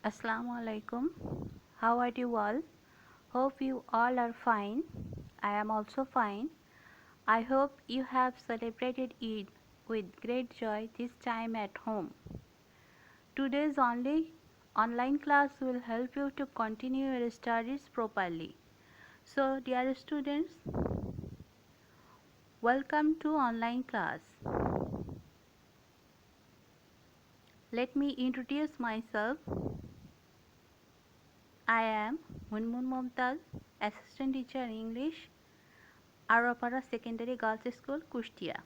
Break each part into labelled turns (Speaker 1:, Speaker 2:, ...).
Speaker 1: Assalamu alaikum. How are you all? Hope you all are fine. I am also fine. I hope you have celebrated Eid with great joy this time at home. Today's only online class will help you to continue your studies properly. So, dear students, welcome to online class. Let me introduce myself. I am Munmun Momtaz, Assistant Teacher in English, Arapara Secondary Girls School, Kushtia.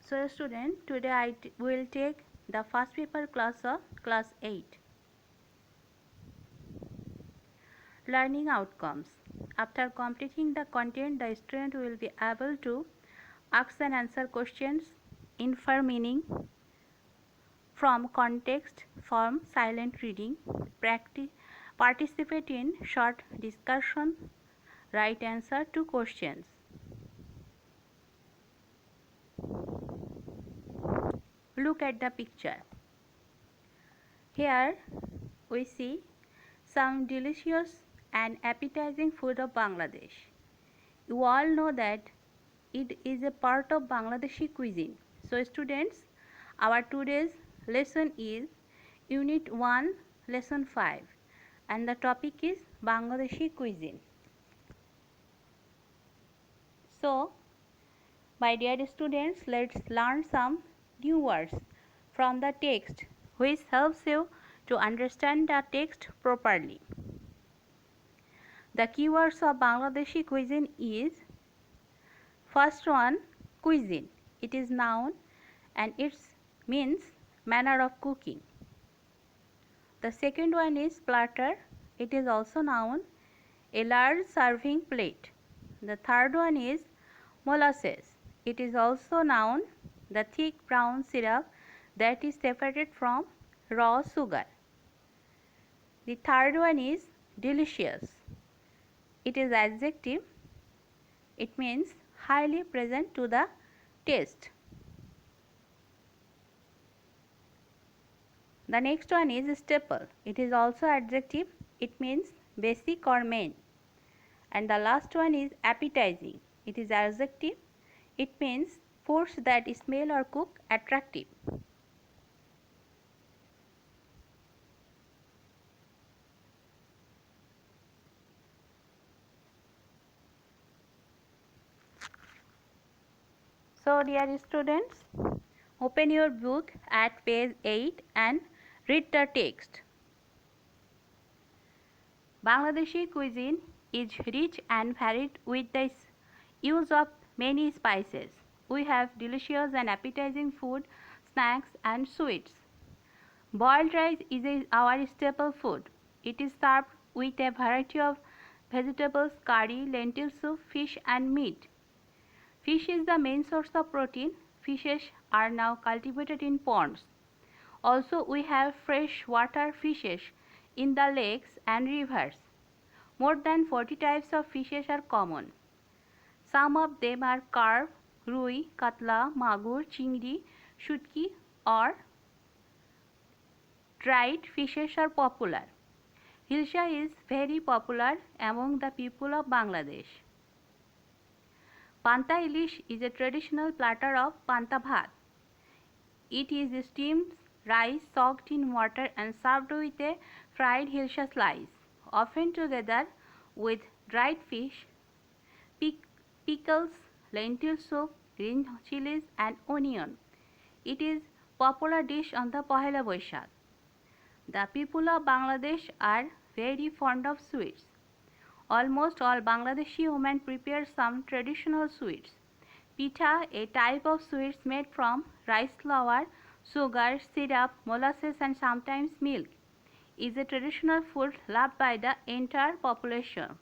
Speaker 1: So student, today I will take the first paper class of class 8. Learning outcomes. After completing the content, the student will be able to ask and answer questions, infer meaning from context, form silent reading, participate in short discussion, write answer to questions. Look at the picture. Here we see some delicious and appetizing food of Bangladesh. You all know that it is a part of Bangladeshi cuisine. So students, our today's lesson is Unit 1, Lesson 5, and the topic is Bangladeshi cuisine. So, my dear students, let's learn some new words from the text which helps you to understand the text properly. The keywords of Bangladeshi cuisine is first one, cuisine. It is noun and it means manner of cooking. The second one is platter. It is also noun, a large serving plate. The third one is molasses. It is also noun, the thick brown syrup that is separated from raw sugar. The third one is delicious. It is adjective. It means highly pleasant to the taste. The next one is staple. It is also adjective. It means basic or main. And the last one is appetizing. It is adjective. It means foods that smell or cook attractive. So dear students, open your book at page 8 and read the text. Bangladeshi cuisine is rich and varied with the use of many spices. We have delicious and appetizing food, snacks and sweets. Boiled rice is our staple food. It is served with a variety of vegetables, curry, lentil soup, fish and meat. Fish is the main source of protein. Fishes are now cultivated in ponds. Also, we have freshwater fishes in the lakes and rivers. More than 40 types of fishes are common. Some of them are carp, rui, katla, magur, chingri, shutki or dried fishes are popular. Hilsa is very popular among the people of Bangladesh. Panta ilish is a traditional platter of panta bhat. It is steamed rice soaked in water and served with a fried hilsa slice, often together with dried fish, pickles, lentil soup, green chilies and onion. It is popular dish on the Pohela Boishakh. The people of Bangladesh are very fond of sweets. Almost all Bangladeshi women prepare some traditional sweets. Pitha, a type of sweets made from rice flour, sugar, syrup, molasses and sometimes milk, is a traditional food loved by the entire population.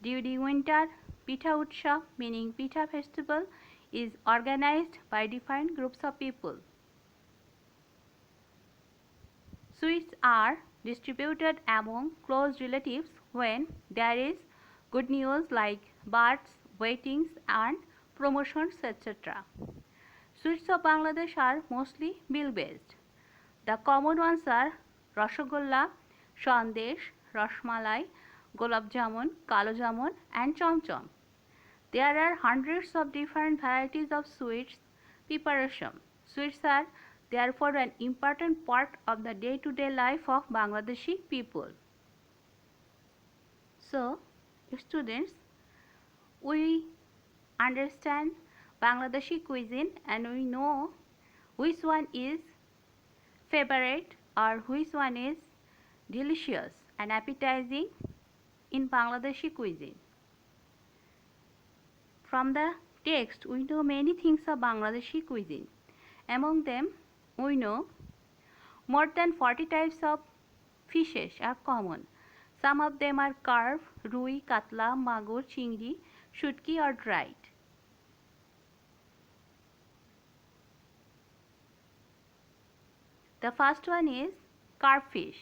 Speaker 1: During winter, Pitha Utsav, meaning Pitha festival, is organized by different groups of people. Sweets are distributed among close relatives when there is good news like births, weddings and promotions etc. Sweets of Bangladesh are mostly meal based. The common ones are Rasgulla, Sandesh, Rasmalai, Gulab Jamun, Kalo Jamun and Chom Chom. There are hundreds of different varieties of sweets preparation. Sweets are therefore an important part of the day-to-day life of Bangladeshi people. So, students, we understand Bangladeshi cuisine and we know which one is favorite or which one is delicious and appetizing in Bangladeshi cuisine. From the text, we know many things of Bangladeshi cuisine. Among them, we know more than 40 types of fishes are common. Some of them are carp, rui, katla, magur, chingri, shutki or dried. The first one is carp fish.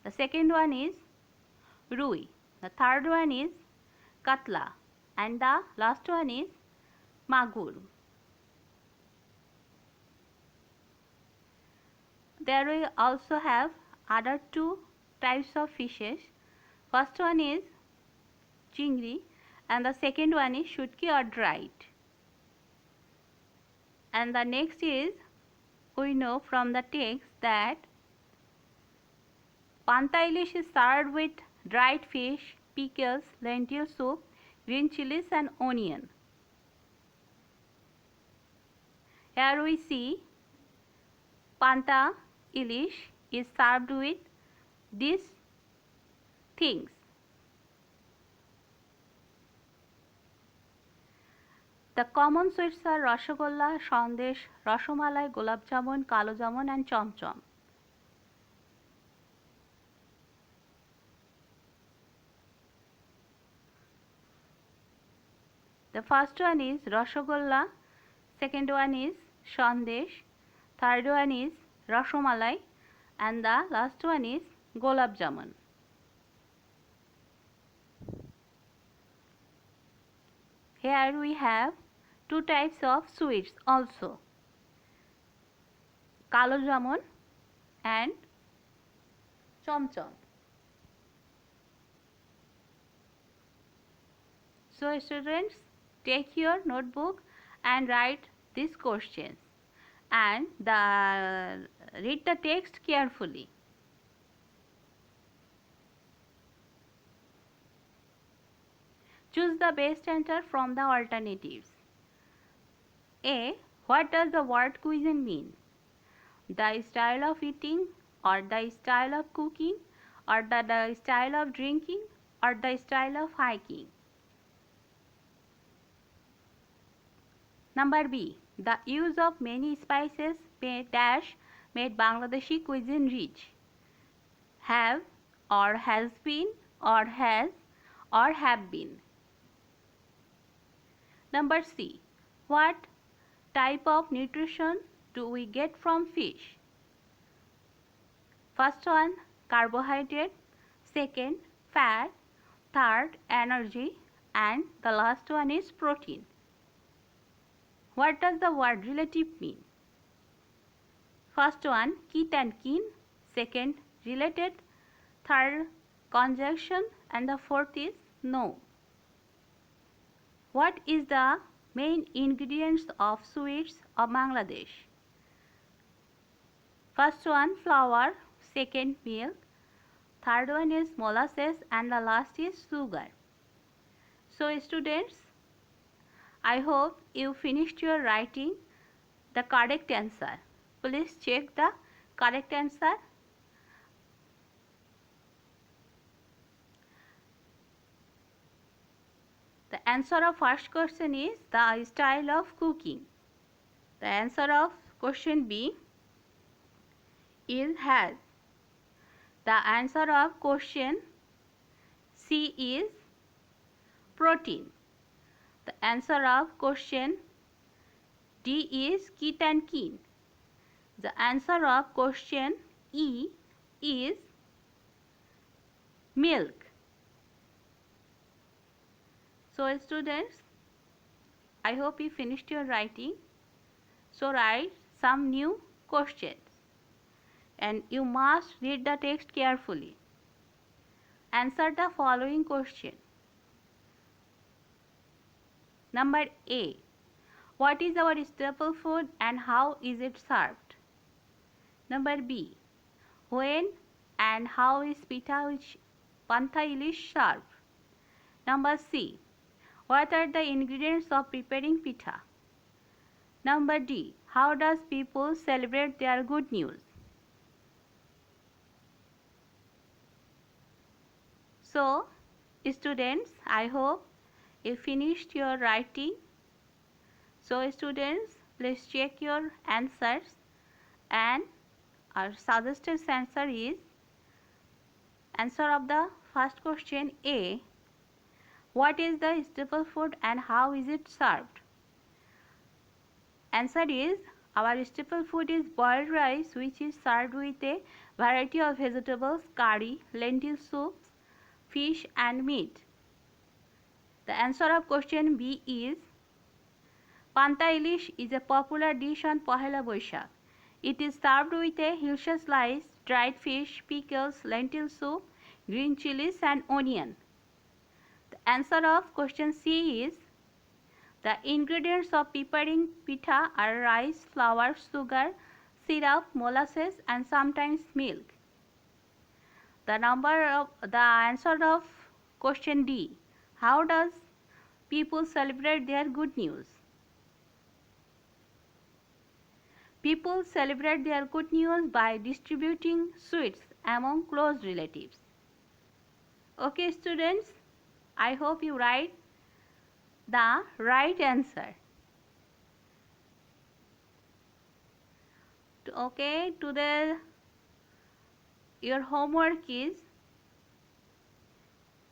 Speaker 1: The second one is rui. The third one is katla. And the last one is magur. There we also have other two types of fishes. First one is chingri and the second one is shutki or dried. And the next is, we know from the text that panta ilish is served with dried fish, pickles, lentil soup, green chilies and onion. Here we see panta ilish is served with these things. The common sweets are Rasgulla, Sandesh, Rasmalai, Gulab Jamun, Kalo Jamun and Chom Chom. The first one is Rasgulla, second one is Sandesh, third one is Rasmalai and the last one is Gulab Jamun. Here we have two types of sweets also, Kalo Jamun and Chom Chom. So students, take your notebook and write these questions and read the text carefully. Choose the best answer from the alternatives. A. What does the word cuisine mean? The style of eating or the style of cooking or the style of drinking or the style of hiking. Number B. The use of many spices made Bangladeshi cuisine rich. Have or has been or has or have been. Number C. What type of nutrition do we get from fish? First one, carbohydrate, second, fat, third, energy and the last one is protein. What does the word relative mean? First one, kith and kin, second, related, third, conjunction and the fourth is no. What is the main ingredients of sweets of Bangladesh? First one, flour, second, milk, third one is molasses and the last is sugar. So students, I hope you finished your writing the correct answer. Please check the correct answer. The answer of first question is the style of cooking. The answer of question B is has. The answer of question C is protein. The answer of question D is kith and kin. The answer of question E is milk. So students, I hope you finished your writing. So write some new questions. and you must read the text carefully. Answer the following question. Number A. What is our staple food and how is it served? Number B. When and how is pantha ilish served? Number C. What are the ingredients of preparing pitha? Number D. How does people celebrate their good news? So, students, I hope you finished your writing. So, students, please check your answers, and our suggested answer is answer of the first question A. What is the staple food and how is it served? Answer is our staple food is boiled rice, which is served with a variety of vegetables, curry, lentil soups, fish and meat. The answer of question B is Panta ilish is a popular dish on Pohela Boishakh. It is served with a hilsa slice, dried fish, pickles, lentil soup, green chilies and onion. The answer of question C is the ingredients of preparing pitha are rice, flour, sugar, syrup, molasses and sometimes milk. The answer of question D. How does people celebrate their good news? People celebrate their good news by distributing sweets among close relatives. Okay, students, I hope you write the right answer. Okay, today your homework is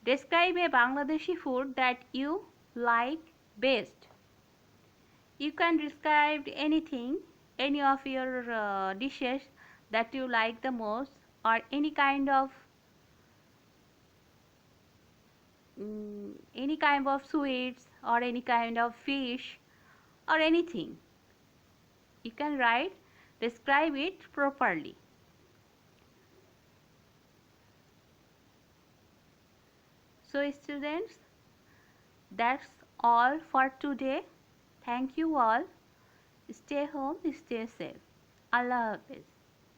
Speaker 1: describe a Bangladeshi food that you like best. You can describe anything, any of your dishes that you like the most, or any kind of sweets or any kind of fish or anything. You can write, describe it properly. So students, that's all for today. Thank you all. Stay home, stay safe. Allah Hafiz.